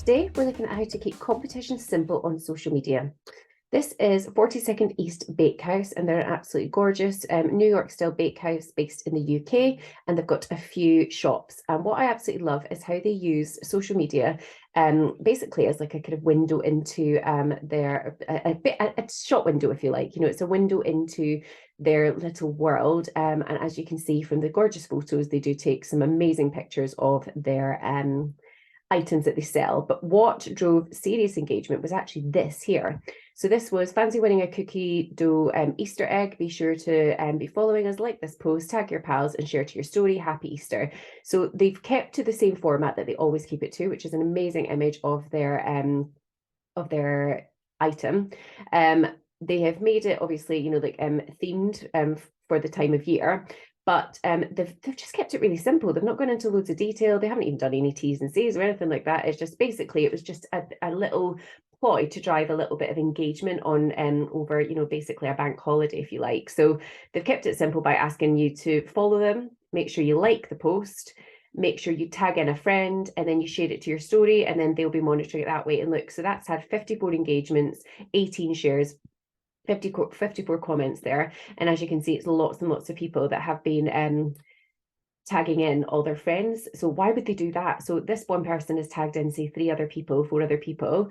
Today, we're looking at how to keep competition simple on social media. This is 42nd East Bakehouse, and they're an absolutely gorgeous New York style bakehouse based in the UK, and they've got a few shops. And what I absolutely love is how they use social media basically as like a kind of window into their a shop window, if you like. You know, it's a window into their little world. And as you can see from the gorgeous photos, they do take some amazing pictures of their items that they sell. But what drove serious engagement was actually this here. So this was fancy winning a cookie dough Easter egg. Be sure to be following us, like this post, tag your pals and share to your story. Happy Easter. So they've kept to the same format that they always keep it to, which is an amazing image of their item. They have made it obviously, you know, like themed for the time of year. But they've just kept it really simple. They've not gone into loads of detail. They haven't even done any T's and C's or anything like that. It's just basically, it was just a little ploy to drive a little bit of engagement on over, you know, basically a bank holiday, if you like. So they've kept it simple by asking you to follow them, make sure you like the post, make sure you tag in a friend, and then you share it to your story, and then they'll be monitoring it that way. And look, so that's had 54 engagements, 18 shares, 54 comments there. And as you can see, it's lots and lots of people that have been tagging in all their friends. So why would they do that? So this one person has tagged in, say, 4 other people.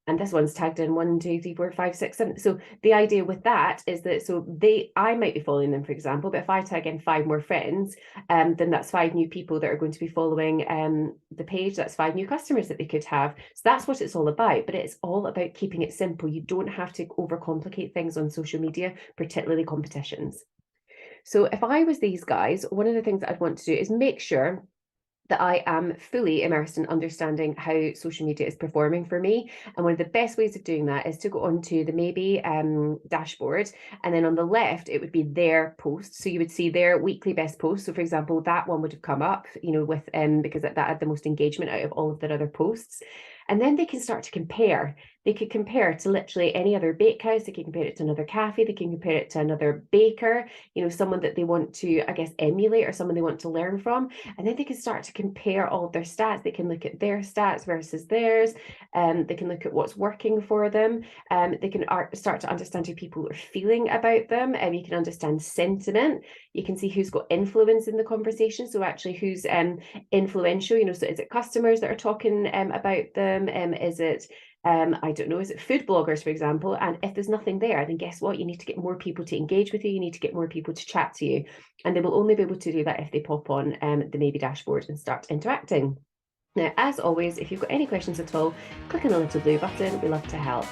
And this one's tagged in 1, 2, 3, 4, 5, 6, 7. So the idea with that is that, so I might be following them, for example, but if I tag in 5 more friends, then that's 5 new people that are going to be following the page. That's 5 new customers that they could have. So that's what it's all about. But it's all about keeping it simple. You don't have to overcomplicate things on social media, particularly competitions. So if I was these guys, one of the things that I'd want to do is make sure that I am fully immersed in understanding how social media is performing for me. And one of the best ways of doing that is to go onto the Maybe dashboard, and then on the left, it would be their posts. So you would see their weekly best posts. So for example, that one would have come up, you know, with because that had the most engagement out of all of their other posts. And then they can start to compare. They could compare to literally any other bakehouse. They can compare it to another cafe. They can compare it to another baker, you know, someone that they want to, I guess, emulate, or someone they want to learn from. And then they can start to compare all of their stats. They can look at their stats versus theirs. They can look at what's working for them. They can start to understand how people are feeling about them. You can understand sentiment. You can see who's got influence in the conversation. So actually who's influential, you know, so is it customers that are talking about them? Is it I don't know, is it food bloggers, for example? And if there's nothing there, then guess what? You need to get more people to engage with you. You need to get more people to chat to you. And they will only be able to do that if they pop on the Maybe dashboard and start interacting. Now, as always, if you've got any questions at all, click on the little blue button. We love to help.